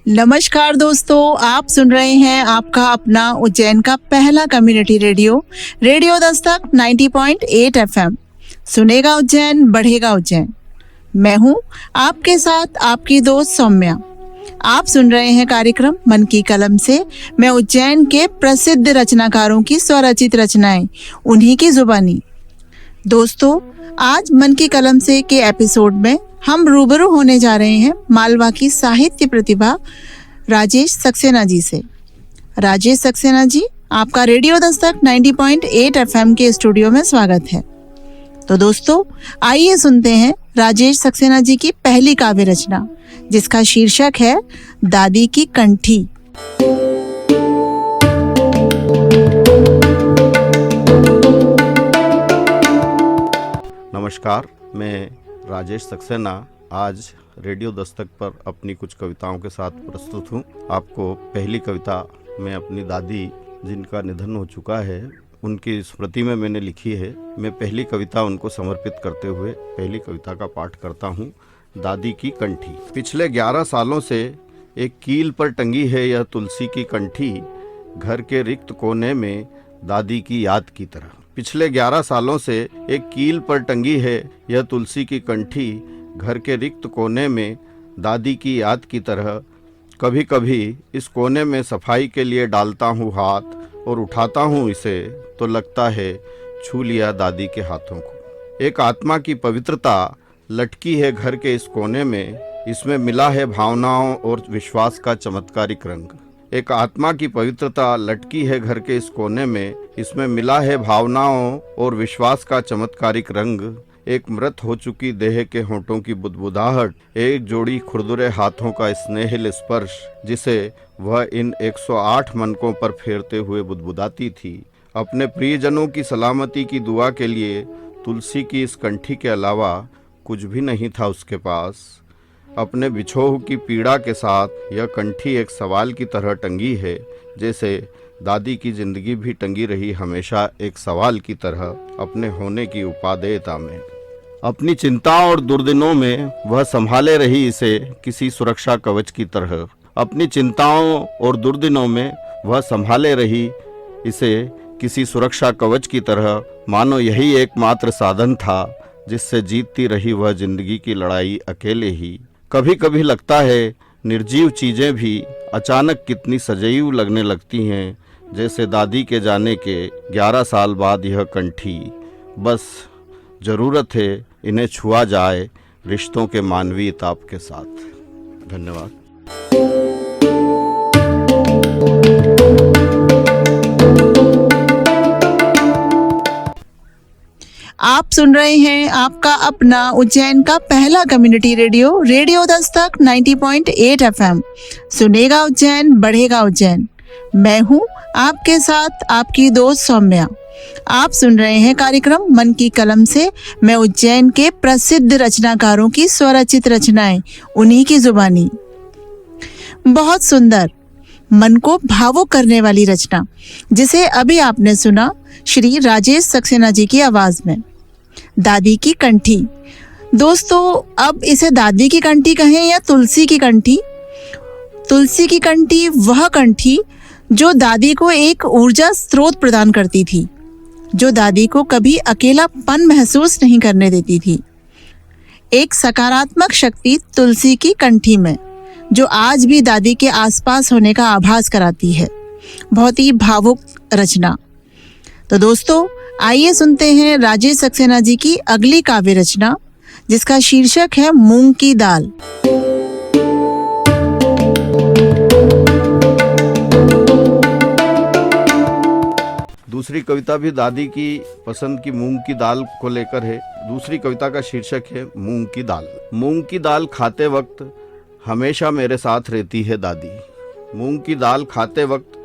नमस्कार दोस्तों, आप सुन रहे हैं आपका अपना उज्जैन का पहला community radio radio Dastak 90.8 FM. सुनेगा उज्जैन, बढ़ेगा उज्जैन। मैं हूं आपके साथ आपकी दोस्त सौम्या। आप सुन रहे हैं कार्यक्रम मन की कलम से। मैं उज्जैन के प्रसिद्ध रचनाकारों की स्वरचित रचनाएं, उन्हीं की जुबानी। दोस्तों, आज मन की कलम से के एपिसोड में हम रूबरू होने जा रहे हैं मालवा की साहित्य प्रतिभा राजेश सक्सेना जी से। राजेश सक्सेना जी, आपका रेडियो दस्तक 90.8 एफएम के स्टूडियो में स्वागत है। तो दोस्तों, आइए सुनते हैं राजेश सक्सेना जी की पहली काव्य रचना, जिसका शीर्षक है दादी की कंठी। नमस्कार, मैं राजेश सक्सेना आज रेडियो दस्तक पर अपनी कुछ कविताओं के साथ प्रस्तुत हूँ। आपको पहली कविता मैं अपनी दादी, जिनका निधन हो चुका है, उनकी स्मृति में मैंने लिखी है। मैं पहली कविता उनको समर्पित करते हुए पहली कविता का पाठ करता हूँ। दादी की कंठी। पिछले 11 सालों से एक कील पर टंगी है यह तुलसी की कंठी, घर के रिक्त कोने में दादी की याद की तरह। पिछले 11 सालों से एक कील पर टंगी है यह तुलसी की कंठी, घर के रिक्त कोने में दादी की याद की तरह। कभी कभी इस कोने में सफाई के लिए डालता हूँ हाथ और उठाता हूँ इसे, तो लगता है छू लिया दादी के हाथों को। एक आत्मा की पवित्रता लटकी है घर के इस कोने में, इसमें मिला है भावनाओं और विश्वास का चमत्कारिक रंग। एक आत्मा की पवित्रता लटकी है घर के इस कोने में, इसमें मिला है भावनाओं और विश्वास का चमत्कारिक रंग। एक मृत हो चुकी देह के होंठों की बुदबुदाहट, एक जोड़ी खुरदुरे हाथों का स्नेहिल स्पर्श, जिसे वह इन 108 मनकों पर फेरते हुए बुदबुदाती थी। अपने प्रियजनों की सलामती की दुआ के लिए तुलसी की इस कंठी के अलावा कुछ भी नहीं था उसके पास। अपने बिछोह की पीड़ा के साथ यह कंठी एक सवाल की तरह टंगी है, जैसे दादी की जिंदगी भी टंगी रही हमेशा एक सवाल की तरह अपने होने की उपादेयता में। अपनी चिंताओं और दुर्दिनों में वह संभाले रही इसे किसी सुरक्षा कवच की तरह। अपनी चिंताओं और दुर्दिनों में वह संभाले रही इसे किसी सुरक्षा कवच की तरह, मानो यही एकमात्र साधन था जिससे जीतती रही वह जिंदगी की लड़ाई अकेले ही। कभी कभी लगता है निर्जीव चीज़ें भी अचानक कितनी सजीव लगने लगती हैं, जैसे दादी के जाने के 11 साल बाद यह कंठी। बस ज़रूरत है इन्हें छुआ जाए रिश्तों के मानवीय ताप के साथ। धन्यवाद। आप सुन रहे हैं आपका अपना उज्जैन का पहला community radio radio Dastak 90.8 FM. सुनेगा उज्जैन, बढ़ेगा उज्जैन। मैं हूं आपके साथ आपकी दोस्त सौम्या। आप सुन रहे हैं कार्यक्रम मन की कलम से। मैं उज्जैन के प्रसिद्ध रचनाकारों की स्वरचित रचनाएं, उन्हीं की जुबानी। बहुत सुंदर, मन को भावुक करने वाली रचना, जिसे अभी आपने सुना श्री राजेश सक्सेना जी की आवाज में। दादी की कंठी। दोस्तों, अब इसे दादी की कंठी कहें या तुलसी की कंठी। तुलसी की कंठी वह कंठी जो दादी को एक ऊर्जा स्रोत प्रदान करती थी, जो दादी को कभी अकेलापन महसूस नहीं करने देती थी। एक सकारात्मक शक्ति तुलसी की कंठी में, जो आज भी दादी के आसपास होने का आभास कराती है। बहुत ही भावुक रचना। तो दोस्तों, आइए सुनते हैं राजेश सक्सेना जी की अगली काव्य रचना, जिसका शीर्षक है मूंग की दाल। दूसरी कविता भी दादी की पसंद की मूंग की दाल को लेकर है। दूसरी कविता का शीर्षक है मूंग की दाल। मूंग की दाल खाते वक्त हमेशा मेरे साथ रहती है दादी। मूंग की दाल खाते वक्त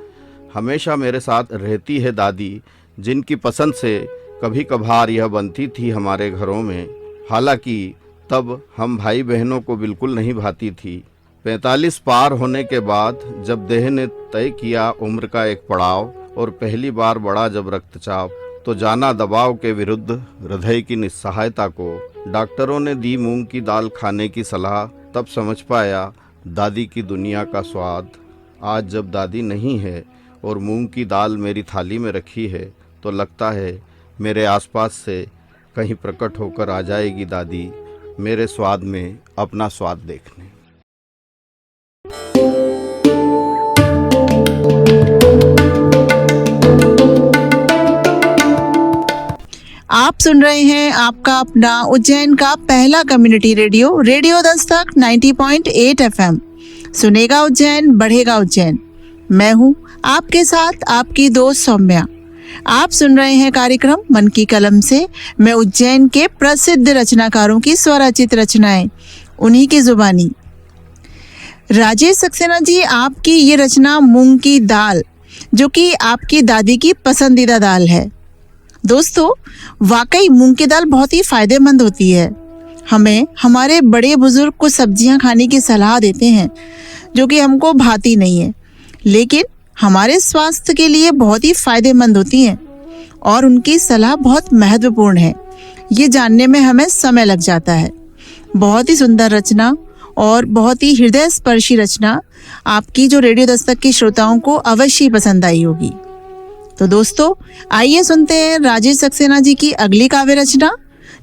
हमेशा मेरे साथ रहती है दादी, जिनकी पसंद से कभी कभार यह बनती थी हमारे घरों में। हालांकि तब हम भाई बहनों को बिल्कुल नहीं भाती थी। 45 पार होने के बाद जब देह ने तय किया उम्र का एक पड़ाव और पहली बार बढ़ा जब रक्तचाप, तो जाना दबाव के विरुद्ध हृदय की निस्सहायता को। डॉक्टरों ने दी मूंग की दाल खाने की सलाह, तब समझ पाया दादी की दुनिया का स्वाद। आज जब दादी नहीं है और मूंग की दाल मेरी थाली में रखी है तो लगता है मेरे आसपास से कहीं प्रकट होकर आ जाएगी दादी मेरे स्वाद में अपना स्वाद देखने। आप सुन रहे हैं आपका अपना उज्जैन का पहला community radio radio Dastak 90.8 FM. सुनेगा उज्जैन बढ़ेगा उज्जैन। मैं हूं आपके साथ आपकी दोस्त सौम्या। आप सुन रहे हैं कार्यक्रम मन की कलम से। मैं उज्जैन के प्रसिद्ध रचनाकारों की स्वरचित रचनाएं उन्हीं की जुबानी। राजेश सक्सेना जी, आपकी ये रचना मूंग की दाल, जो कि आपकी दादी की पसंदीदा दाल है। दोस्तों, वाकई मूंग की दाल बहुत ही फायदेमंद होती है। हमें हमारे बड़े बुजुर्ग को सब्जियां खाने की सलाह देते हैं जो कि हमको भाती नहीं है, लेकिन हमारे स्वास्थ्य के लिए बहुत ही फायदेमंद होती हैं और उनकी सलाह बहुत महत्वपूर्ण है। ये जानने में हमें समय लग जाता है। बहुत ही सुंदर रचना और बहुत ही हृदय स्पर्शी रचना आपकी, जो रेडियो दस्तक के श्रोताओं को अवश्य पसंद आई होगी। तो दोस्तों, आइए सुनते हैं राजेश सक्सेना जी की अगली काव्य रचना,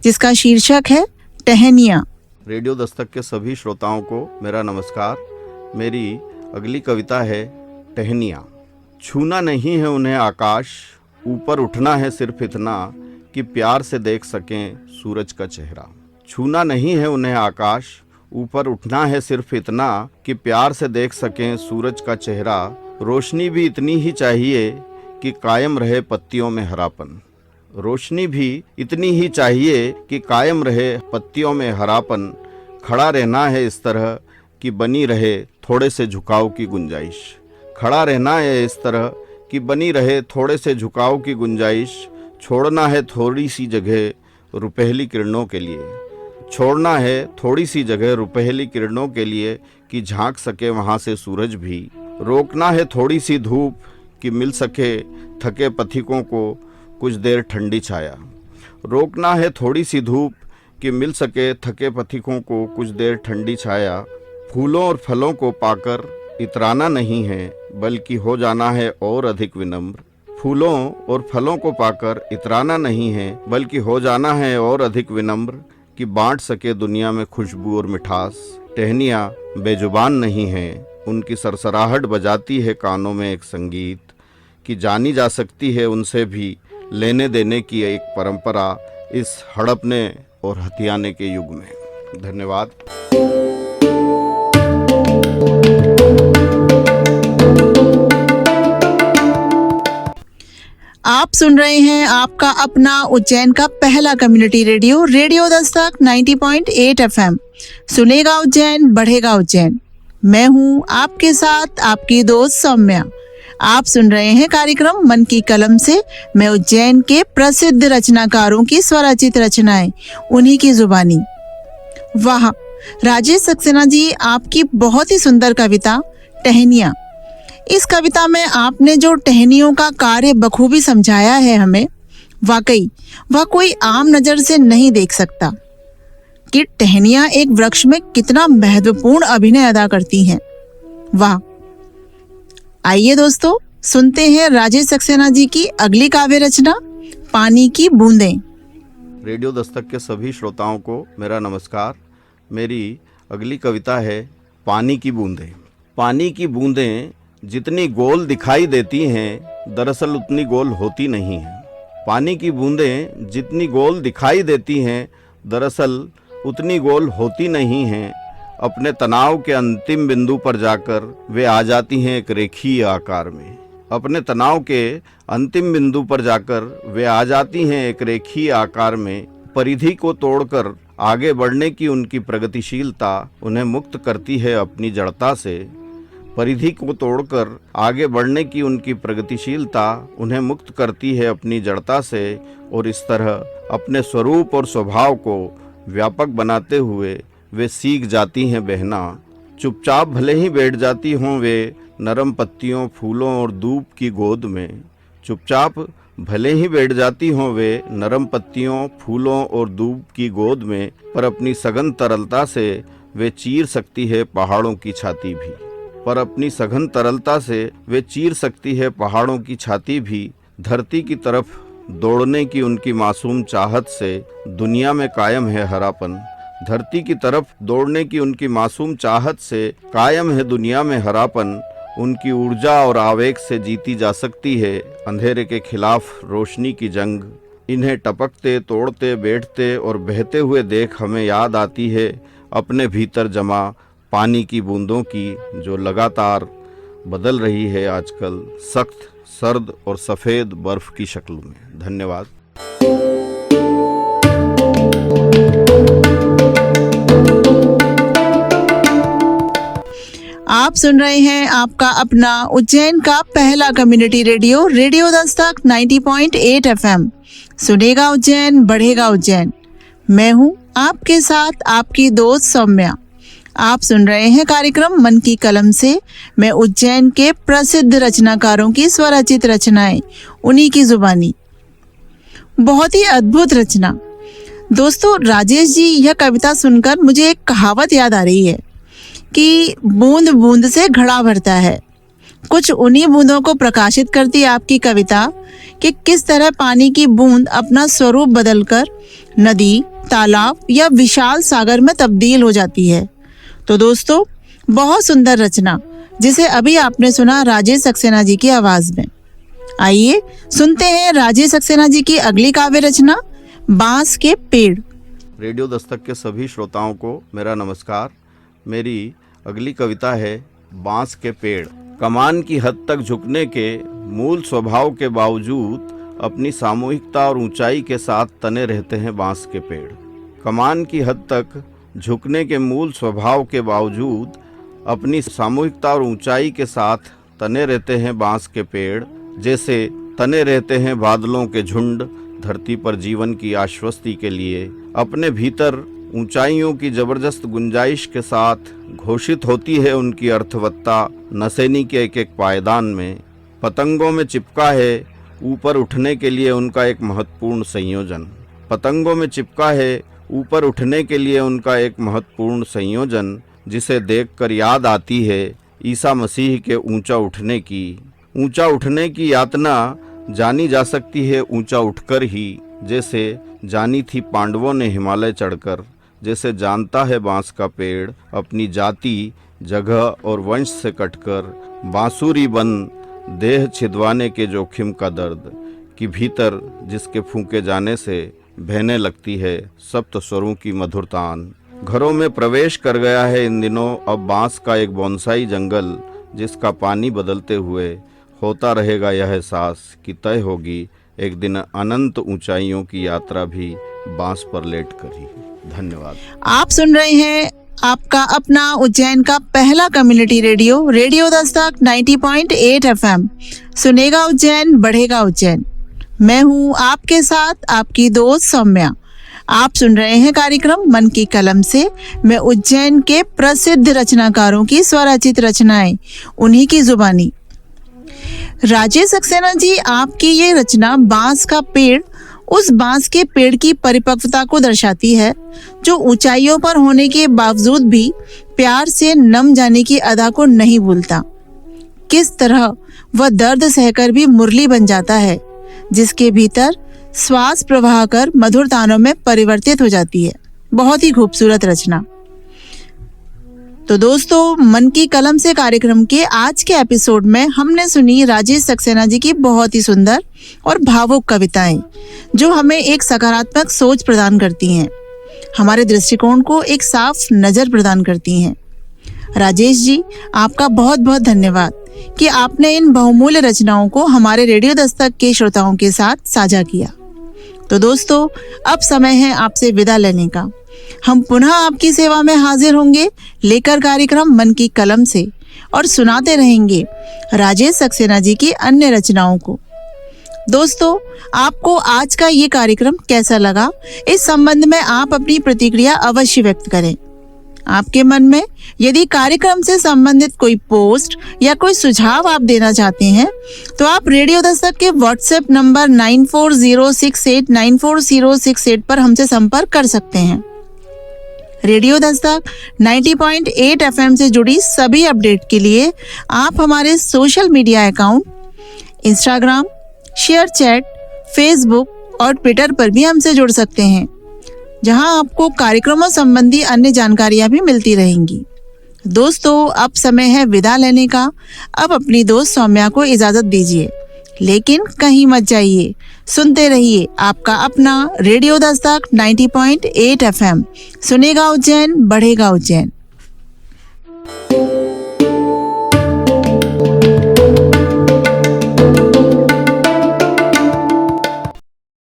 जिसका शीर्षक है टहनियाँ। रेडियो दस्तक के सभी श्रोताओं को मेरा नमस्कार। मेरी अगली कविता है टहनियाँ। छूना नहीं है उन्हें आकाश, ऊपर उठना है सिर्फ इतना कि प्यार से देख सकें सूरज का चेहरा। छूना नहीं है उन्हें आकाश, ऊपर उठना है सिर्फ इतना कि प्यार से देख सकें सूरज का चेहरा। रोशनी भी इतनी ही चाहिए कि कायम रहे पत्तियों में हरापन। रोशनी भी इतनी ही चाहिए कि कायम रहे पत्तियों में हरापन। खड़ा रहना है इस तरह कि बनी रहे थोड़े से झुकाव की गुंजाइश। खड़ा रहना है इस तरह कि बनी रहे थोड़े से झुकाव की गुंजाइश। छोड़ना है थोड़ी सी जगह रुपहली किरणों के लिए। छोड़ना है थोड़ी सी जगह रुपहली किरणों के लिए कि झांक सके वहाँ से सूरज भी। रोकना है थोड़ी सी धूप कि मिल सके थके पथिकों को कुछ देर ठंडी छाया। रोकना है थोड़ी सी धूप कि मिल सके थके पथिकों को कुछ देर ठंडी छाया। फूलों और फलों को पाकर इतराना नहीं है बल्कि हो जाना है और अधिक विनम्र। फूलों और फलों को पाकर इतराना नहीं है बल्कि हो जाना है और अधिक विनम्र कि बांट सके दुनिया में खुशबू और मिठास। टहनियाँ बेजुबान नहीं हैं, उनकी सरसराहट बजाती है कानों में एक संगीत कि जानी जा सकती है उनसे भी लेने देने की एक परंपरा इस हड़पने और हथियाने के युग में। धन्यवाद। आप सुन रहे हैं आपका अपना उज्जैन का पहला community radio radio Dastak 90.8 FM. सुनेगा उज्जैन बढ़ेगा उज्जैन। मैं हूं आपके साथ आपकी दोस्त सौम्या। आप सुन रहे हैं कार्यक्रम मन की कलम से। मैं उज्जैन के प्रसिद्ध रचनाकारों की स्वरचित रचनाएं उन्हीं की जुबानी। वाह राजेश सक्सेना जी, आपकी बहुत ही सुंदर कविता टहनियाँ। इस कविता में आपने जो टहनियों का कार्य बखूबी समझाया है हमें, वाकई वह कोई आम नजर से नहीं देख सकता कि टहनियाँ एक वृक्ष में कितना महत्वपूर्ण अभिनय अदा करती हैं। वाह। आइए दोस्तों, सुनते हैं राजेश सक्सेना जी की अगली काव्य रचना पानी की बूंदें। रेडियो दस्तक के सभी श्रोताओं को मेरा नमस्कार। मेरी अगली कविता है पानी की बूंदें। पानी की बूंदें जितनी गोल दिखाई देती हैं दरअसल उतनी गोल होती नहीं हैं। पानी की बूंदें जितनी गोल दिखाई देती हैं दरअसल उतनी गोल होती नहीं हैं। अपने तनाव के अंतिम बिंदु पर जाकर वे आ जाती हैं एक रेखीय आकार में। अपने तनाव के अंतिम बिंदु पर जाकर वे आ जाती हैं एक रेखीय आकार में। परिधि को तोड़कर आगे बढ़ने की उनकी प्रगतिशीलता उन्हें मुक्त करती है अपनी जड़ता से। परिधि को तोड़कर आगे बढ़ने की उनकी प्रगतिशीलता उन्हें मुक्त करती है अपनी जड़ता से और इस तरह अपने स्वरूप और स्वभाव को व्यापक बनाते हुए वे सीख जाती हैं बहना। चुपचाप भले ही बैठ जाती हों वे नरम पत्तियों, फूलों और दूब की गोद में। चुपचाप भले ही बैठ जाती हों वे नरम पत्तियों, फूलों और दूब की गोद में, पर अपनी सघन तरलता से वे चीर सकती है पहाड़ों की छाती भी। पर अपनी सघन तरलता से वे चीर सकती है पहाड़ों की छाती भी। धरती की तरफ दौड़ने की उनकी मासूम चाहत से दुनिया में कायम है हरापन। धरती की तरफ दौड़ने की उनकी मासूम चाहत से कायम है दुनिया में हरापन। उनकी ऊर्जा और आवेग से जीती जा सकती है अंधेरे के खिलाफ रोशनी की जंग। इन्हें टपकते, तोड़ते, बैठते और बहते हुए देख हमें याद आती है अपने भीतर जमा पानी की बूंदों की, जो लगातार बदल रही है आजकल सख्त, सर्द और सफ़ेद बर्फ की शक्ल में। धन्यवाद। आप सुन रहे हैं आपका अपना उज्जैन का पहला community radio, radio Dastak 90.8 FM। सुनेगा उज्जैन, बढ़ेगा उज्जैन। मैं हूं आपके साथ आपकी दोस्त सौम्या। आप सुन रहे हैं कार्यक्रम मन की कलम से। मैं उज्जैन के प्रसिद्ध रचनाकारों की स्वरचित रचनाएं, उन्हीं की जुबानी। बहुत ही अद्भुत रचना। दोस्तों, राजेश जी, यह कविता सुनकर मुझे एक कहावत याद आ रही है कि बूंद बूंद से घड़ा भरता है। कुछ उन्हीं बूंदों को प्रकाशित करती आपकी कविता कि किस तरह पानी की बूंद अपना स्वरूप बदलकर नदी, तालाब या विशाल सागर में तब्दील हो जाती है। तो दोस्तों, बहुत सुंदर रचना जिसे अभी आपने सुना राजेश सक्सेना जी की आवाज में। आइए सुनते हैं राजेश सक्सेना जी की अगली काव्य रचना, बांस के पेड़। रेडियो दस्तक के सभी श्रोताओं को मेरा नमस्कार। मेरी अगली कविता है बांस के पेड़। कमान की हद तक झुकने के मूल स्वभाव के बावजूद अपनी सामूहिकता और ऊंचाई के साथ तने रहते हैं बांस के पेड़। कमान की हद तक झुकने के मूल स्वभाव के बावजूद अपनी सामूहिकता और ऊंचाई के साथ तने रहते हैं बांस के पेड़। जैसे तने रहते हैं बादलों के झुंड धरती पर जीवन की आश्वस्ति के लिए। अपने भीतर ऊंचाइयों की जबरदस्त गुंजाइश के साथ घोषित होती है उनकी अर्थवत्ता नसेनी के एक एक पायदान में। पतंगों में चिपका है ऊपर उठने के लिए उनका एक महत्वपूर्ण संयोजन। पतंगों में चिपका है ऊपर उठने के लिए उनका एक महत्वपूर्ण संयोजन, जिसे देखकर याद आती है ईसा मसीह के ऊंचा उठने की। ऊंचा उठने की यातना जानी जा सकती है ऊंचा उठकर ही, जैसे जानी थी पांडवों ने हिमालय चढ़कर। जैसे जानता है बांस का पेड़ अपनी जाति, जगह और वंश से कटकर बांसुरी बन देह छिदवाने के जोखिम का दर्द कि भीतर जिसके फूंके जाने से बहने लगती है सप्त स्वरों की मधुर तान। घरों में प्रवेश कर गया है इन दिनों अब बांस का एक बोनसाई जंगल, जिसका पानी बदलते हुए होता रहेगा यह एहसास कि तय होगी एक दिन अनंत ऊंचाइयों की यात्रा भी बांस पर लेट कर ही। धन्यवाद। आप सुन रहे हैं आपका अपना उज्जैन का पहला community radio, radio Dastak 90.8 FM। सुनेगा उज्जैन, बढ़ेगा उज्जैन। मैं हूं आपके साथ आपकी दोस्त सौम्या। आप सुन रहे हैं कार्यक्रम मन की कलम से। मैं उज्जैन के प्रसिद्ध रचनाकारों की स्वरचित रचनाएं, उन्हीं की जुबानी। राजेश सक्सेना जी, आपकी ये रचना बांस का पेड़ उस बांस के पेड़ की परिपक्वता को दर्शाती है जो ऊंचाइयों पर होने के बावजूद भी प्यार से नम जाने की अदा को नहीं भूलता। किस तरह वह दर्द सहकर भी मुरली बन जाता है, जिसके भीतर श्वास प्रवाह कर मधुर तानों में परिवर्तित हो जाती है। बहुत ही खूबसूरत रचना। तो दोस्तों, मन की कलम से कार्यक्रम के आज के एपिसोड में हमने सुनी राजेश सक्सेना जी की बहुत ही सुंदर और भावुक कविताएं, जो हमें एक सकारात्मक सोच प्रदान करती हैं, हमारे दृष्टिकोण को एक साफ नजर प्रदान करती हैं। राजेश जी, आपका बहुत बहुत धन्यवाद कि आपने इन बहुमूल्य रचनाओं को हमारे रेडियो दस्तक के श्रोताओं के साथ साझा किया। तो दोस्तों, अब समय है आपसे विदा लेने का। हम पुनः आपकी सेवा में हाजिर होंगे लेकर कार्यक्रम मन की कलम से, और सुनाते रहेंगे राजेश सक्सेना जी की अन्य रचनाओं को। दोस्तों, आपको आज का ये कार्यक्रम कैसा लगा, इस संबंध में आप अपनी प्रतिक्रिया अवश्य व्यक्त करें। आपके मन में यदि कार्यक्रम से संबंधित कोई पोस्ट या कोई सुझाव आप देना चाहते हैं, तो आप रेडियो दस्तक के व्हाट्सएप नंबर 9406894068 पर हमसे संपर्क कर सकते हैं। रेडियो दस्तक 90.8 एफएम से जुड़ी सभी अपडेट के लिए आप हमारे social media account Instagram, share chat, Facebook और ट्विटर पर भी हमसे जुड़ सकते हैं, जहां आपको कार्यक्रमों संबंधी अन्य जानकारियां भी मिलती रहेंगी। दोस्तों, अब समय है विदा लेने का। अब अपनी दोस्त सौम्या को इजाजत दीजिए, लेकिन कहीं मत जाइए, सुनते रहिए आपका अपना रेडियो दस्तक 90.8 एफएम। सुनेगा उज्जैन, बढ़ेगा उज्जैन।